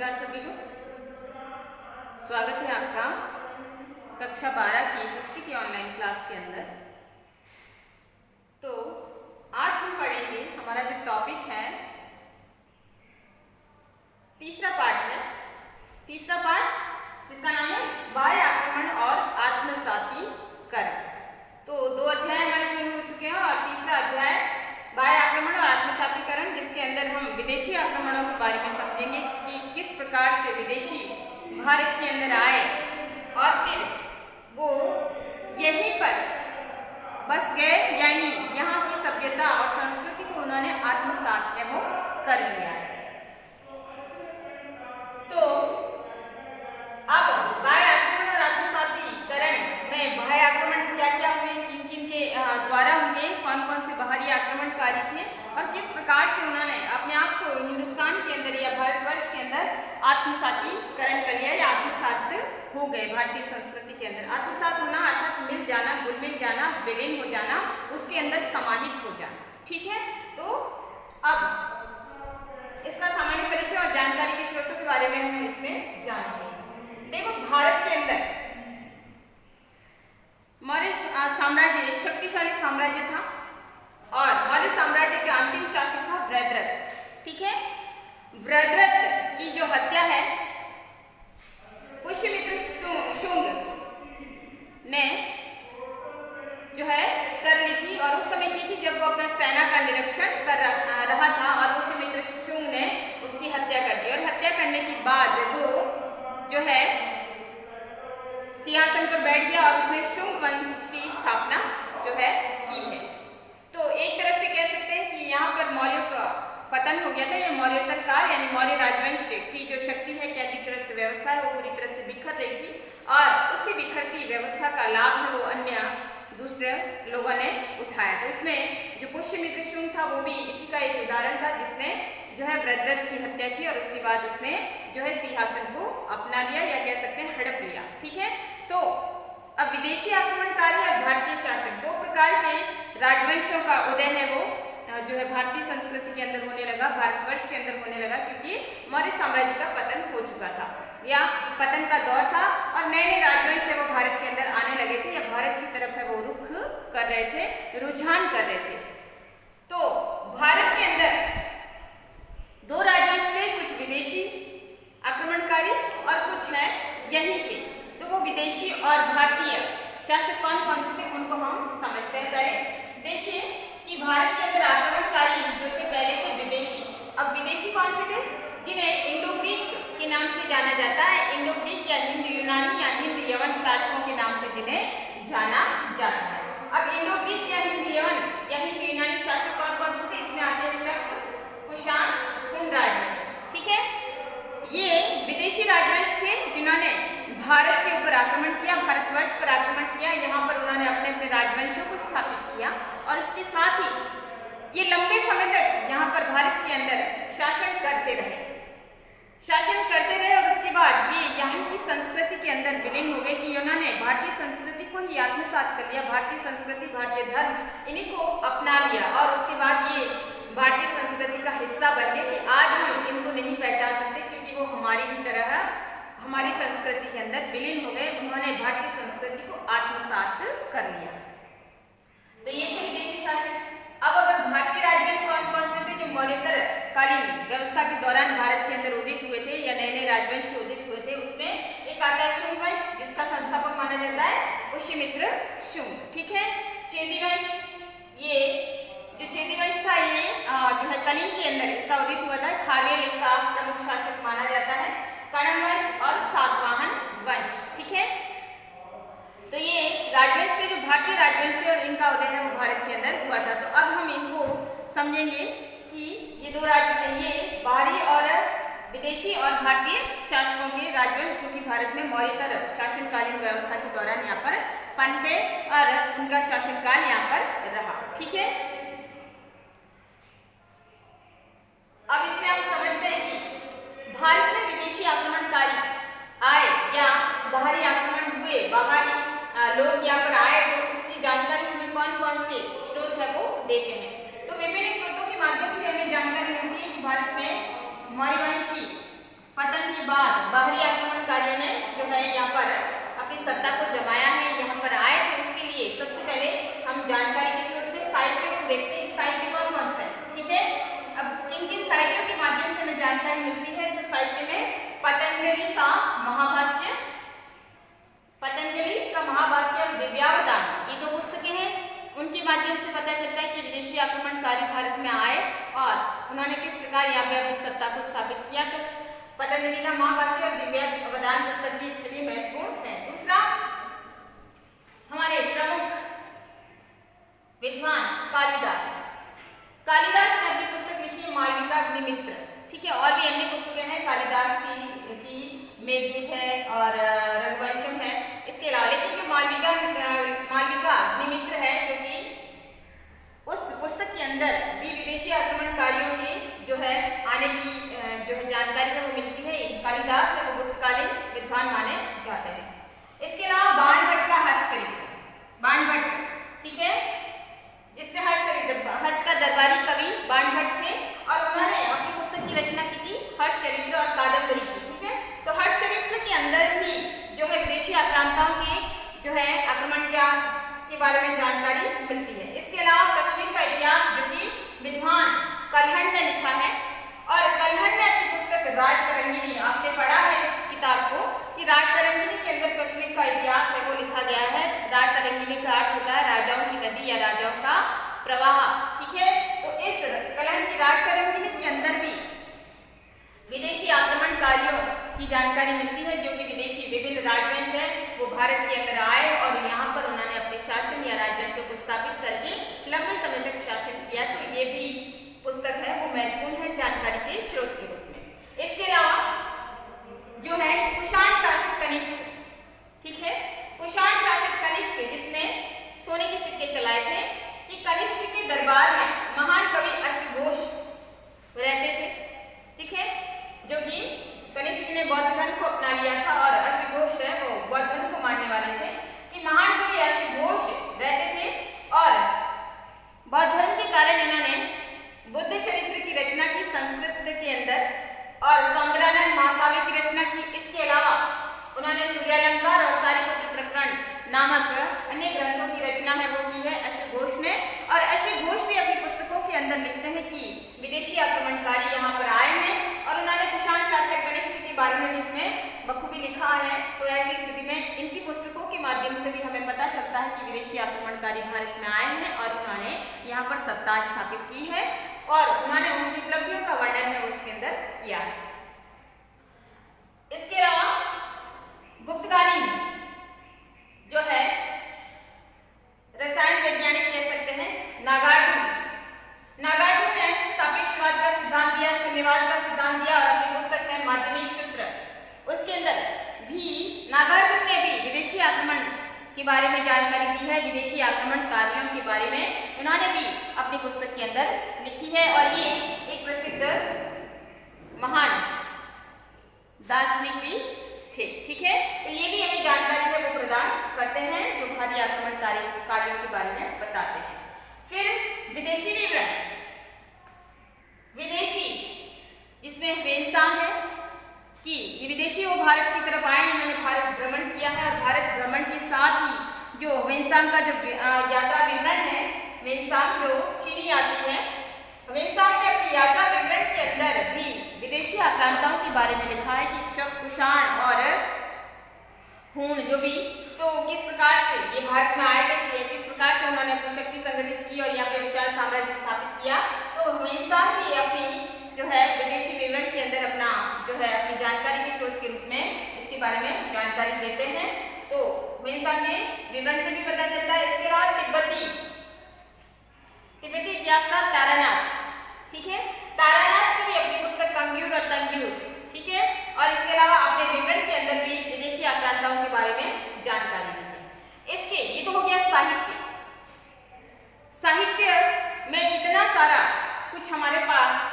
नमस्कार सभी को, स्वागत है आपका कक्षा 12 की हिस्ट्री की ऑनलाइन क्लास के अंदर। तो आज हम पढ़ेंगे, हमारा जो टॉपिक है तीसरा पार्ट इसका नाम है बाह्य आक्रमण और आत्मसातीकरण। तो दो अध्याय हमारे पूर्ण हो चुके हैं और तीसरा अध्याय बाह्य आक्रमण और आत्मसातीकरण, जिसके अंदर हम विदेशी आक्रमणों के बारे में समझेंगे कि किस प्रकार से विदेशी भारत के अंदर आए और फिर वो यहीं पर बस गए, यानी यहाँ की सभ्यता और संस्कृति को उन्होंने आत्मसात है वो कर लिया। तो अब बाह्य आक्रमण और आत्मसातीकरण में बाह्य आक्रमण क्या क्या हुए, किन किन के द्वारा हुए, कौन कौन से बाहरी आक्रमणकारी थे और किस प्रकार से उन्होंने अपने आप को हिंदुस्तान के अंदर या भारतवर्ष के अंदर आत्मसातीकरण कर लिया या आत्मसात हो गए। भारतीय संस्कृति के अंदर आत्मसात होना अर्थात मिल जाना, घुल मिल जाना, विलीन हो जाना, उसके अंदर समाहित हो जाना। ठीक है, तो अब इसका सामान्य परिचय और जानकारी के स्रोतों के बारे में हम इसमें जानेंगे। देखो, भारत के अंदर मौर्य साम्राज्य एक शक्तिशाली साम्राज्य था और मौर्य साम्राज्य का अंतिम शासक था वृत्रद। ठीक है, वृत्रद की जो हत्या है पुष्यमित्र शुंग ने जो है कर ली थी, और उस समय की थी जब वो अपना सेना का निरीक्षण कर रहा था और पुष्यमित्र शुंग ने उसकी हत्या कर दी। और हत्या करने के बाद वो जो है सिंहासन पर बैठ गया और उसने शुंग वंश की स्थापना जो है की है। तो एक तरह से कह सकते हैं कि यहाँ पर मौर्यों का पतन हो गया था, या मौर्योत्तर काल यानी मौर्य राजवंश की जो शक्ति है, कैदीकृत व्यवस्था है, वो पूरी तरह से बिखर रही थी और उसी बिखरती व्यवस्था का लाभ है वो अन्य दूसरे लोगों ने उठाया। तो इसमें जो पुष्यमित्र शुंग था वो भी इसी का एक उदाहरण था, जिसने जो है वृत्रद की हत्या की और उसके बाद उसने जो है सिंहासन को अपना लिया या कह सकते हैं हड़प लिया। ठीक है, तो अब विदेशी आक्रमणकारी और भारतीय शासक, दो प्रकार के राजवंशों का उदय है वो जो है भारतीय संस्कृति के अंदर होने लगा, भारतवर्ष के अंदर होने लगा, क्योंकि मौर्य साम्राज्य का पतन हो चुका था या पतन का दौर था और नए नए राजवंश है वो भारत के अंदर आने लगे थे या भारत की तरफ है वो रुख कर रहे थे, रुझान कर रहे थे। तो भारत के अंदर दो राजवंश थे, कुछ विदेशी आक्रमणकारी और कुछ है यहीं के। तो वो विदेशी और भारतीय शासक कौन कौन से थे उनको हम समझते हैं। पहले देखिए कि भारत के अंदर आक्रमणकारी जो थे पहले थे विदेशी। अब विदेशी कौन से थे? जिन्हें इंडो ग्रीक के नाम से जाना जाता है, इंडो ग्रीक या हिंद यूनानी या हिंद यवन शासकों के नाम से जिन्हें जाना जाता है। अब इंडो ग्रीक या हिंद यवन या हिंद यूनानी शासक कौन कौन से थे? इसमें आते हैं शक, कुषाण, हुन राजवंश। ठीक है, ये विदेशी राजवंश थे जिन्होंने भारत के ऊपर आक्रमण किया, भारतवर्ष पर आक्रमण किया, यहाँ पर उन्होंने अपने अपने राजवंशों को स्थापित किया और इसके साथ ही ये लंबे समय तक यहाँ पर भारत के अंदर शासन करते रहे और उसके बाद ये यहाँ की संस्कृति के अंदर विलीन हो गए कि उन्होंने भारतीय संस्कृति को ही आत्मसात कर लिया, भारतीय संस्कृति, भारतीय धर्म इन्हीं को अपना लिया और उसके बाद ये भारतीय संस्कृति का हिस्सा बन गए कि आज हम इनको नहीं पहचान सकते क्योंकि वो हमारी ही तरह हमारी संस्कृति के अंदर विलीन हो गए। उन्होंने भारतीय संस्कृति को आत्मसात कर लिया। तो ये थे विदेशी शासक। अब अगर भारतीय राजवंश कौन कौन से थे जो मौर्योत्तर कालीन व्यवस्था के दौरान भारत के अंदर उदित हुए थे या नए नए राजवंश जो उदित हुए थे, उसमें एक आता है शुंग वंश, जिसका संस्थापक माना जाता है पुष्यमित्र शुंग। ठीक है, चेदी वंश, ये जो चेदी वंश था ये जो है कलिंग के अंदर इसका उदित हुआ था, खारवेल इसका प्रमुख शासक माना जाता है, कणव वंश और सातवाहन वंश। ठीक है, तो ये राजवंश थे जो भारतीय राजवंश थे और इनका उदय है वो भारत के अंदर हुआ था। तो अब हम इनको समझेंगे कि ये दो राजवंश, ये बाहरी और विदेशी और भारतीय शासकों के राजवंश जो कि भारत में मौर्योत्तर शासनकालीन व्यवस्था के दौरान यहाँ पर पनपे और उनका शासनकाल यहाँ पर रहा। ठीक है, अब इसमें हम समझते हैं कि भारत में विदेशी आक्रमणकारी आए या बाहरी आक्रमण हुए, बाहरी लोग यहाँ पर आए, तो उसकी जानकारी हमें कौन कौन से स्रोत है वो देते हैं। तो विभिन्न स्रोतों के माध्यम से हमें जानकारी मिलती है कि भारत में मौर्य वंश की पतन की जानकारी मिलती है तो साहित्य में पतंजलि का महाभाष्य, और दिव्यावतान, ये दो पुस्तकें हैं। उनके माध्यम से पता चलता है कि विदेशी आक्रमणकारी भारत में आए और उन्होंने किस प्रकार यहाँ पे अपनी सत्ता को स्थापित किया। तो पतंजलि का महाभाष्य और दिव्यावतान पुस्तक भी इसके लिए महत्वपूर्ण है। दूसरा, हमारे प्रमुख विद्वान कालिदास ने अपनी पुस्तक लिखी है मालविका अग्निमित्र, ठीक है। और भी अन्य पुस्तकें हैं कालिदास की मेघदूत है और रघुवंशम है। इसके अलावा लेकिन जो मालविका अग्निमित्र है, जो कि उस पुस्तक के अंदर भी विदेशी आक्रमणकारियों की जो है आने की जो है जानकारी है वो मिलती है। कालिदास है वो गुप्तकालीन विद्वान माने जाते हैं। इसके अलावा बाणभट्ट का हर्षचरित्र, बाणभट्ट, ठीक है, जिसने हर्ष का दरबारी कवि बाणभट्ट थे और उन्होंने अपनी पुस्तक की रचना की थी हर्षचरित्र और कादंबरी की, ठीक है। तो हर्षचरित्र के अंदर भी जो है विदेशी आक्रांताओं के जो है आक्रमण के बारे में जानकारी मिलती है। इसके अलावा कश्मीर का इतिहास जो कि विद्वान कलहंड ने लिखा है, और कलहंड ने अपनी पुस्तक राजतरंगिणी, आपने पढ़ा है इस किताब को कि राजतरंगिणी के अंदर कश्मीर का इतिहास है वो लिखा गया है। राजतरंगिणी का अर्थ होता है राजाओं की नदी या राजाओं का प्रवाह, ठीक है। तो इस कलहंड की राजतरंगिणी के अंदर भी विदेशी आक्रमणकारियों की जानकारी मिलती है, जो कि विदेशी विभिन्न राजवंश हैं वो भारत के अंदर आए और यहाँ पर उन्होंने अपने शासन या राजवंशों को स्थापित करके लंबे समय तक शासन किया। तो ये भी पुस्तक है वो महत्वपूर्ण है जानकारी के स्रोत के रूप में। इसके अलावा जो है कुषाण शासक कनिष्क, ठीक है, कुषाण शासक कनिष्क जिसने सोने के सिक्के चलाए थे, कि कनिष्क के दरबार में महान कवि अश्वघोष रहते थे, ठीक है, जो कि कनिष्क ने बौद्ध धर्म को अपना लिया था और अश्वघोष है वो बौद्ध धर्म को मानने वाले थे। कि महान कवि अश्वघोष रहते थे और बौद्ध धर्म के कारण इन्होंने बुद्ध चरित्र की रचना की संस्कृत के अंदर और सौंदर्यानंद महाकाव्य की रचना की। इसके अलावा उन्होंने सूर्यालंकार और सारीपुत्र प्रकरण नामक अन्य ग्रंथों की रचना है वो की है अश्वघोष ने। और अश्वघोष भी अपनी पुस्तकों के अंदर लिखते हैं कि विदेशी आक्रमणकारी यहाँ पर आए हैं और उन्होंने कुषाण शासक कनिष्क के बारे में भी इसमें बखूबी लिखा है। तो ऐसी स्थिति में इनकी पुस्तकों के माध्यम से भी हमें पता चलता है कि विदेशी आक्रमणकारी भारत में आए हैं और उन्होंने यहाँ पर सत्ता स्थापित की है और उन्होंने उनकी उपलब्धियों का वर्णन है उसके अंदर किया है। इसके अलावा गुप्तकालीन जो है रसायन वैज्ञानिक कह सकते हैं नागार्जुन ने सापेक्षवाद का सिद्धांत दिया, शून्यवाद का सिद्धांत दिया और अपनी पुस्तक है माध्यमिक सूत्र, उसके अंदर भी नागार्जुन ने भी विदेशी आक्रमण के बारे में जानकारी दी है। विदेशी आक्रमणकारियों के बारे में उन्होंने भी अपनी पुस्तक के अंदर लिखी है और ये एक प्रसिद्ध महान दार्शनिक भी थे, ठीक है। तो ये भी हमें जानकारी है वो प्रदान करते हैं जो भारी आक्रमणकारियों के बारे में बताते हैं। फिर विदेशी विवरण, विदेशी जिसमें वेनसांग है कि ये विदेशी वो भारत की तरफ आए, उन्होंने भारत भ्रमण किया है और भारत भ्रमण के साथ ही जो वेनसांग का जो यात्रा विवरण है, वेनसांग जो चीनी आती है, वेनसांग ने अपनी यात्रा विवरण के अंदर भी विदेशी आक्रांताओं के बारे में लिखा है कि कुषाण और हूण जो भी तो किस प्रकार से ये भारत में आए थे, किस प्रकार से उन्होंने अपनी शक्ति संगठित की और यहाँ पे विशाल साम्राज्य स्थापित किया। तो वेनसांग भी अपनी जो है विदेशी विवरण के अंदर अपना जो है अपनी जानकारी के स्रोत के रूप में इसके बारे में जानकारी देते हैं। तो वेनसांग के विवरण से भी पता चलता है। इसके बाद तिब्बती इतिहासकार तारानाथ, ठीक है, तारानाथ की भी अपनी पुस्तक कंग्यूर और तंग्यूर, ठीक है, और इसके अलावा अपने विवरण के अंदर भी विदेशी आक्रांताओं के बारे में जानकारी दी है। इसके ये तो हो गया साहित्य। साहित्य में इतना सारा कुछ हमारे पास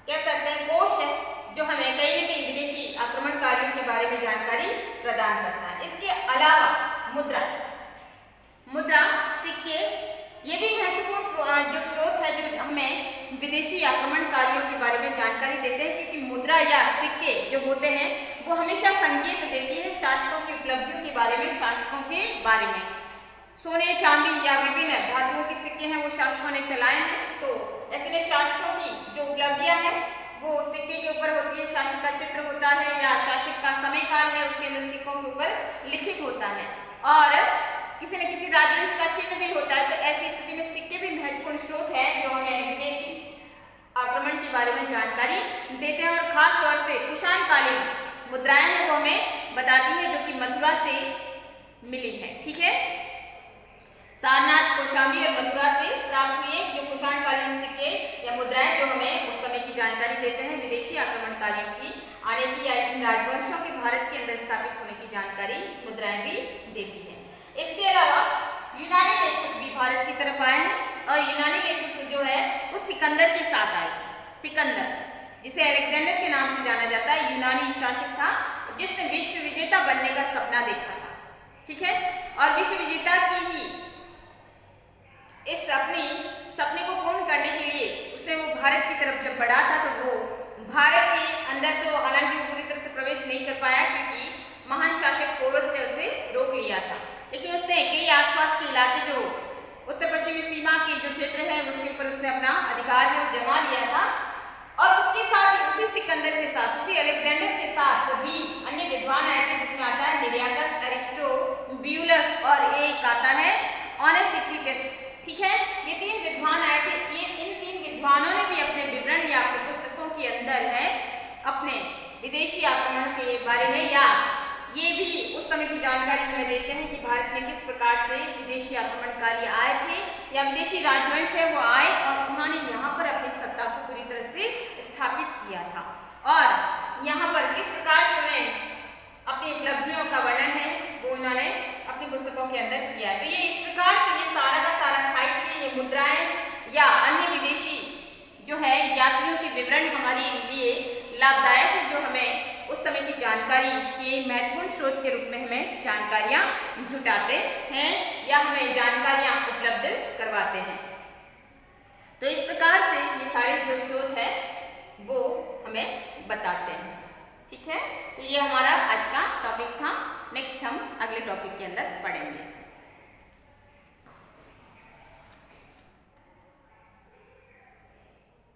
कह सकते हैं कोश है जो हमें कहीं न कहीं विदेशी आक्रमणकारियों के बारे में जानकारी प्रदान करता है। इसके अलावा मुद्रा, सिक्के, ये भी महत्वपूर्ण जो स्रोत है जो हमें विदेशी आक्रमणकारियों के बारे में जानकारी देते हैं, क्योंकि मुद्रा या सिक्के जो होते हैं वो हमेशा संकेत देती है शासकों की उपलब्धियों के बारे में, शासकों के बारे में। सोने, चांदी या विभिन्न धातुओं के सिक्के हैं वो शासकों ने चलाए हैं, तो ऐसे में शासकों की जो उपलब्धियां हैं वो सिक्के के ऊपर का चित्र होता है या शासक का समय काल है उसके अंदर सिक्कों के ऊपर लिखित होता है और किसी न किसी राजवंश का चिन्ह भी होता है। तो ऐसी स्थिति में सिक्के भी महत्वपूर्ण स्रोत है जो हमें विदेशी आक्रमण के बारे में जानकारी देते हैं और खास तौर से कुषाणकालीन मुद्राएं हैं वो हमें बताती है जो कि मथुरा से मिली है। ठीक है, सारनाथ, कौशाम्बी और मथुरा से प्राप्त हुए जो कुषाणकालीन सिक्के या मुद्राएं जो हमें उस समय की जानकारी देते हैं विदेशी आक्रमणकारियों की आने की या इन राजवंशों के भारत के अंदर स्थापित होने की जानकारी मुद्राएं भी देती है। इसके अलावा यूनानी लेखक भी भारत की तरफ आए हैं और यूनानी लेखक जो है वो सिकंदर के साथ आए थे। सिकंदर, जिसे अलेक्जेंडर के नाम से जाना जाता है, यूनानी शासक था जिसने विश्व विजेता बनने का सपना देखा था। ठीक है, और विश्व विजेता की ही इस अपनी सपने को पूर्ण करने के लिए उसने वो भारत की तरफ जब बढ़ा था तो वो भारत के अंदर तो हालांकि वो पूरी तरह से प्रवेश नहीं कर पाया क्योंकि महान शासक पोरस ने उसे रोक लिया था, लेकिन उसने कई आसपास के इलाके जो उत्तर पश्चिमी सीमा के जो क्षेत्र है उसके ऊपर उसने अपना अधिकार है जमा लिया था। और उसके साथ उसी सिकंदर के साथ उसी अलेक्जेंडर के साथ जो भी अन्य विद्वान आए थे जिसमें आता है निरियाकस, अरिस्टोब्यूलस और एक आता है ऑनेसिक्रिटस। ठीक है, ये तीन विद्वान आए थे। इन तीन विद्वानों ने भी अपने विवरण या अपने पुस्तकों के अंदर है अपने विदेशी आक्रमण के बारे में या ये भी उस समय की जानकारी हमें देते हैं कि भारत में किस प्रकार से विदेशी आक्रमणकारी आए थे या विदेशी राजवंश है वो आए और उन्होंने यहाँ पर अपनी सत्ता को पूरी तरह से स्थापित किया था और यहाँ पर किस प्रकार से उन्हें अपनी उपलब्धियों का वर्णन है वो उन्होंने अपनी पुस्तकों के अंदर किया है। तो ये इस प्रकार से ये सारा का सारा साहित्य, ये मुद्राएं या अन्य विदेशी जो है यात्रियों के विवरण हमारे लिए लाभदायक है जो हमें उस समय की जानकारी के महत्वपूर्ण स्रोत के रूप में हमें जानकारियां जुटाते हैं या हमें जानकारियां उपलब्ध करवाते हैं। तो इस प्रकार से ये सारे जो स्रोत है वो हमें बताते हैं। ठीक है, तो ये हमारा आज का टॉपिक था। नेक्स्ट हम अगले टॉपिक के अंदर पढ़ेंगे।